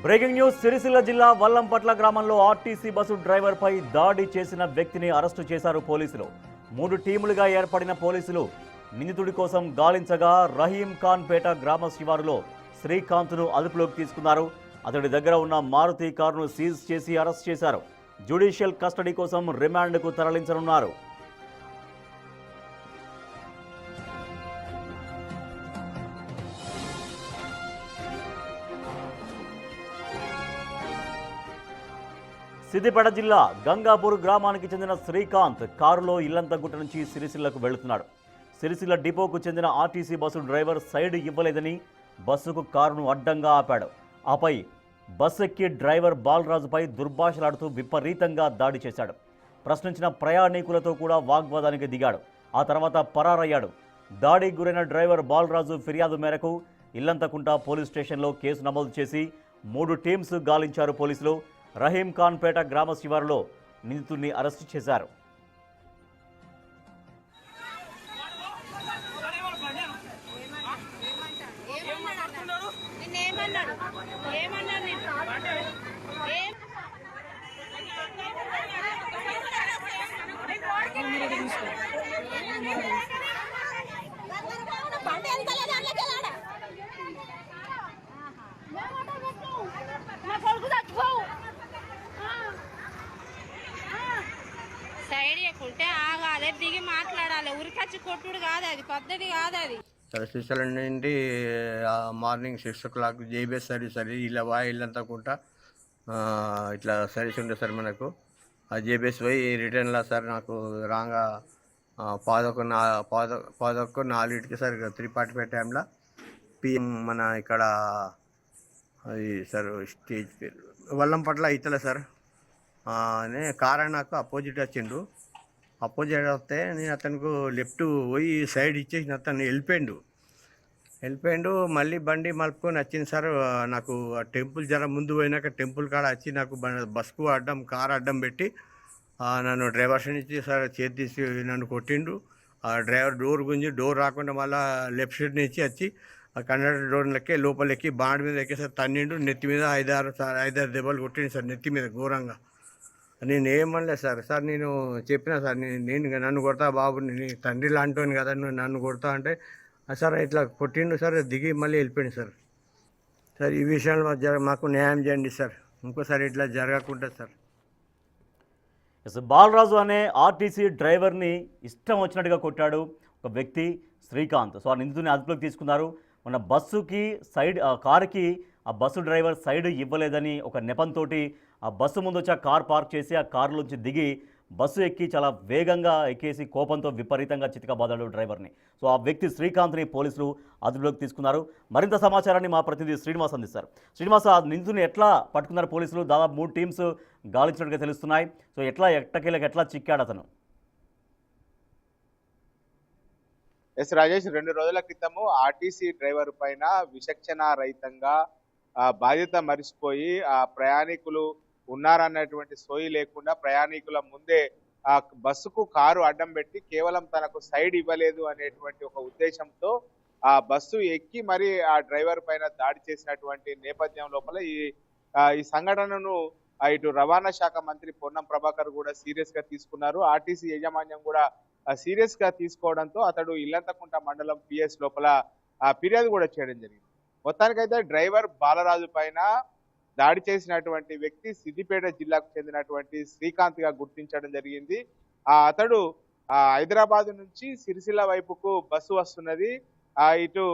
Breaking news Sircilla జిల్లా వల్లంపట్ల గ్రామంలో RTC bus driver పై దాడి చేసిన వ్యక్తిని అరెస్టు చేశారు పోలీసులు. 3 టీములుగా ఏర్పడిన పోలీసులు నిందితుడి కోసం గాలించగా రహీం ఖాన్ పేట గ్రామ శివారులో శ్రీకాంత్ను అదుపులోకి తీసుకున్నారు. అతడి దగ్గర ఉన్న మారుతి కారును సీజ్ చేసి అరెస్ట్ చేశారు. జ్యుడిషియల్ కస్టడీ కోసం రిమాండ్కు తరలించనున్నారు. సిద్దిపేట జిల్లా గంగాపూర్ గ్రామానికి చెందిన శ్రీకాంత్ కారులో ఇల్లంతగుట్ట నుంచి సిరిసిల్లకు వెళుతున్నాడు. సిరిసిల్ల డిపోకు చెందిన ఆర్టీసీ బస్సు డ్రైవర్ సైడ్ ఇవ్వలేదని బస్సుకు కారును అడ్డంగా ఆపాడు. ఆపై బస్సు ఎక్కి డ్రైవర్ బాలరాజుపై దుర్భాషలాడుతూ విపరీతంగా దాడి చేశాడు. ప్రశ్నించిన ప్రయాణికులతో కూడా వాగ్వాదానికి దిగాడు. ఆ తర్వాత పరారయ్యాడు. దాడికి గురైన డ్రైవర్ బాలరాజు ఫిర్యాదు మేరకు ఇల్లంతకుంట పోలీస్ స్టేషన్లో కేసు నమోదు చేసి 3 టీమ్స్ గాలించారు పోలీసులు. రహీం ఖాన్ పేట గ్రామ శివారులో నిందితుడిని అరెస్టు చేశారు. సైడ్ ఎక్కుంటే ఆగాలి, దిగి మాట్లాడాలి. ఉరికచ్చి కొట్టుడు కాదు, అది పద్ధతి కాదు. అది శ్రీశైలం నుండి మార్నింగ్ 6 o'clock జేబీఎస్ సర్వీస్ అది ఇలా ఇల్లంతకుంటా ఇట్లా సర్వీస్ ఉండే సార్ మనకు. ఆ జేబీఎస్ పోయి రిటర్న్లో సార్ నాకు రాగా 11:04 సార్ 3:45 టైంలో పిఎం మన ఇక్కడ అది సార్ స్టేజ్ పేరు వల్లంపట్ల ఇతల సార్ కారు నాకు అపోజిట్ వచ్చిండు. అపోజిట్ వస్తే నేను అతనికి లెఫ్ట్ పోయి సైడ్ ఇచ్చేసి అతను వెళ్ళిపోయిండు. మళ్ళీ బండి మలుపుకొని వచ్చింది సార్. నాకు ఆ టెంపుల్ జర ముందు పోయినాక టెంపుల్ కాడ వచ్చి నాకు బస్కు కారు అడ్డం పెట్టి నన్ను డ్రైవర్ నుంచి సార్ చేతి తీసి నన్ను కొట్టిండు. ఆ డ్రైవర్ డోర్ గుంజి డోర్ రాకుండా మళ్ళీ లెఫ్ట్ సైడ్ నుంచి వచ్చి ఆ కండక్టర్ డోర్ లెక్కి లోపలికి బాండ్ మీద ఎక్కేసారి తన్నిండు. నెత్తి మీద 5-6 దెబ్బలు కొట్టిండు సార్, నెత్తి మీద ఘోరంగా. నేను ఏమనలేదు సార్ నేను చెప్పిన సార్ నేను నన్ను కొడతా బాబు, నేను తండ్రి లాంటివాని కదా, నువ్వు నన్ను కొడతా అంటే సార్ ఇట్లా కొట్టిండు సార్. దిగి మళ్ళీ వెళ్ళిపోయింది సార్. ఈ విషయంలో మాకు న్యాయం చేయండి సార్, ఇంకోసారి ఇట్లా జరగకుండా సార్. బాలరాజు అనే ఆర్టీసీ డ్రైవర్ని ఇష్టం వచ్చినట్టుగా కొట్టాడు ఒక వ్యక్తి శ్రీకాంత్. సో ఆ నిందితుడిని అదుపులోకి తీసుకున్నారు. మన బస్సుకి సైడ్ కారుకి ఆ బస్సు డ్రైవర్ సైడ్ ఇవ్వలేదని ఒక నెపంతో ఆ బస్సు ముందు వచ్చి ఆ కార్ పార్క్ చేసి ఆ కారులోంచి దిగి బస్సు ఎక్కి చాలా వేగంగా ఎక్కేసి కోపంతో విపరీతంగా చితకబాదాడు డ్రైవర్ని. సో ఆ వ్యక్తి శ్రీకాంత్ని పోలీసులు అదుపులోకి తీసుకున్నారు. మరింత సమాచారాన్ని మా ప్రతినిధి శ్రీనివాస్ అందిస్తారు. శ్రీనివాస్, ఆ నిందితుని ఎట్లా పట్టుకున్నారు పోలీసులు? దాదాపు 3 టీమ్స్ గాలించినట్టుగా తెలుస్తున్నాయి. సో ఎట్టకేలకు ఎట్లా చిక్కాడు అతను? ఎస్ రాజేష్, 2 రోజుల క్రితము ఆర్టీసీ డ్రైవర్ పైన విచక్షణ రహితంగా బాధ్యత మరిచిపోయి ఆ ప్రయాణికులు ఉన్నారన్నటువంటి సోయి లేకుండా ప్రయాణికుల ముందే ఆ బస్సుకు కారు అడ్డం పెట్టి కేవలం తనకు సైడ్ ఇవ్వలేదు అనేటువంటి ఒక ఉద్దేశంతో ఆ బస్సు ఎక్కి మరి ఆ డ్రైవర్ పైన దాడి చేసినటువంటి నేపథ్యం లోపల ఈ సంఘటనను ఇటు రవాణా శాఖ మంత్రి పొన్నం ప్రభాకర్ కూడా సీరియస్ గా తీసుకున్నారు. ఆర్టీసీ యాజమాన్యం కూడా సీరియస్ గా తీసుకోవడంతో అతడు ఇల్లంతకుంట మండలం పిఎస్ లోపల ఫిర్యాదు కూడా చేయడం జరిగింది. మొత్తానికైతే డ్రైవర్ బాలరాజు పైన దాడి చేసినటువంటి వ్యక్తి సిద్దిపేట జిల్లాకు చెందినటువంటి శ్రీకాంత్ గా గుర్తించడం జరిగింది. అతడు హైదరాబాద్ నుంచి సిరిసిల్ల వైపుకు బస్సు వస్తున్నది. ఇటు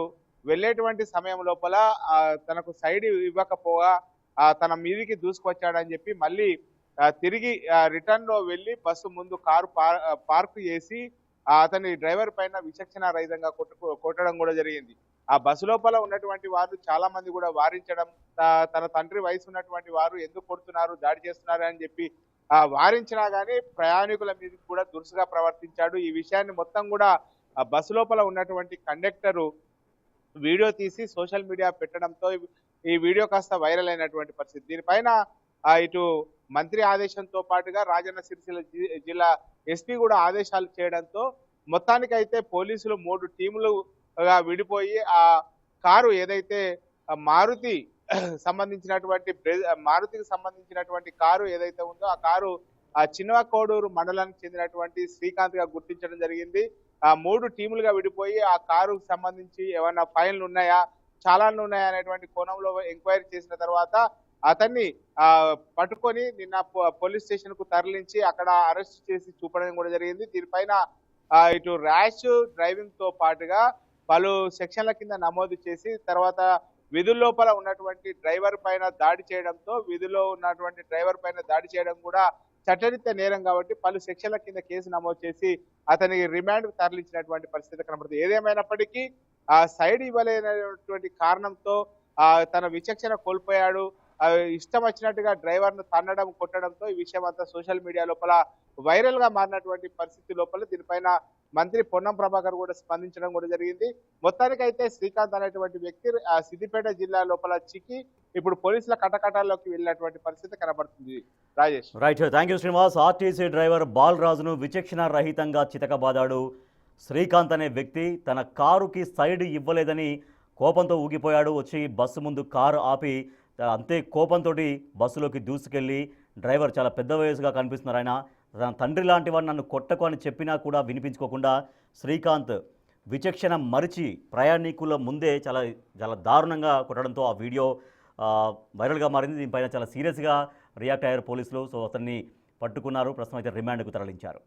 వెళ్ళేటువంటి సమయం లోపల తనకు సైడ్ ఇవ్వకపోగా తన మీదికి దూసుకొచ్చాడని చెప్పి మళ్ళీ తిరిగి రిటర్న్ లో వెళ్ళి బస్సు ముందు కారు పార్క్ చేసి అతని డ్రైవర్ పైన విచక్షణ రహితంగా కొట్టడం కూడా జరిగింది. ఆ బస్సు లోపల ఉన్నటువంటి వారు చాలా మంది కూడా వారించడం, తన తండ్రి వయసు ఉన్నటువంటి వారు ఎందుకు కొడుతున్నారు, దాడి చేస్తున్నారు అని చెప్పి వారించినా గానీ ప్రయాణికుల మీద కూడా దురుసుగా ప్రవర్తించాడు. ఈ విషయాన్ని మొత్తం కూడా బస్సు లోపల ఉన్నటువంటి కండక్టరు వీడియో తీసి సోషల్ మీడియా పెట్టడంతో ఈ వీడియో కాస్త వైరల్ అయినటువంటి పరిస్థితి. దీనిపైన ఇటు మంత్రి ఆదేశంతో పాటుగా రాజన్న సిరిసిల్ల జిల్లా ఎస్పీ కూడా ఆదేశాలు చేయడంతో మొత్తానికైతే పోలీసులు 3 టీములుగా విడిపోయి ఆ కారు ఏదైతే మారుతి సంబంధించినటువంటి మారుతికి సంబంధించినటువంటి కారు ఏదైతే ఉందో ఆ కారు ఆ చిన్నవ కోడూరు మండలానికి చెందినటువంటి శ్రీకాంత్ గా గుర్తించడం జరిగింది. 3 టీములుగా విడిపోయి ఆ కారుకు సంబంధించి ఏమైనా ఫైన్లు ఉన్నాయా, చాలాన్లు ఉన్నాయా అనేటువంటి కోణంలో ఎంక్వైరీ చేసిన తర్వాత అతన్ని పట్టుకొని నిన్న పోలీస్ స్టేషన్ కు తరలించి అక్కడ అరెస్ట్ చేసి చూపడం కూడా జరిగింది. దీనిపైన ఇటు ర్యాష్ డ్రైవింగ్ తో పాటుగా పలు సెక్షన్ల కింద నమోదు చేసి తర్వాత విధుల్లోపల ఉన్నటువంటి డ్రైవర్ పైన దాడి చేయడంతో విధుల్లో ఉన్నటువంటి డ్రైవర్ పైన దాడి చేయడం కూడా చట్టరీత్యా నేరం కాబట్టి పలు సెక్షన్ల కింద కేసు నమోదు చేసి అతనికి రిమాండ్ కు తరలించినటువంటి పరిస్థితి కనబడుతుంది. ఏదేమైనప్పటికీ సైడ్ ఇవ్వలేనటువంటి కారణంతో తన విచక్షణ కోల్పోయాడు. ఇష్టం వచ్చినట్టుగా డ్రైవర్ ను తన్నడం కొట్టడంతో ఈ విషయం అంతా సోషల్ మీడియా లోపల వైరల్ గా మారినటువంటి పరిస్థితి లోపల దీనిపైన మంత్రి పొన్నం ప్రభాకర్ కూడా స్పందించడం కూడా జరిగింది. మొత్తానికైతే శ్రీకాంత్ అనేటువంటి వ్యక్తి సిద్దిపేట జిల్లా లోపల చిక్కి ఇప్పుడు పోలీసుల కటకటాల్లోకి వెళ్ళినటువంటి పరిస్థితి కనబడుతుంది. Rajesh. Right, thank you Srinivas. RTC driver బాలరాజును విచక్షణ రహితంగా చితకబాదాడు శ్రీకాంత్ అనే వ్యక్తి. తన కారుకి సైడ్ ఇవ్వలేదని కోపంతో ఊగిపోయాడు. వచ్చి బస్సు ముందు కారు ఆపి అంతే కోపంతో బస్సులోకి దూసుకెళ్ళి డ్రైవర్ చాలా పెద్ద వయసుగా కనిపిస్తున్నారు ఆయన, తన తండ్రి లాంటి వాడు నన్ను కొట్టకు అని చెప్పినా కూడా వినిపించుకోకుండా శ్రీకాంత్ విచక్షణ మరిచి ప్రయాణికుల ముందే చాలా చాలా దారుణంగా కొట్టడంతో ఆ వీడియో వైరల్గా మారింది. దీనిపైన చాలా సీరియస్గా రియాక్ట్ అయ్యారు పోలీసులు. సో అతన్ని పట్టుకున్నారు. ప్రస్తుతం అయితే రిమాండ్కు తరలించారు.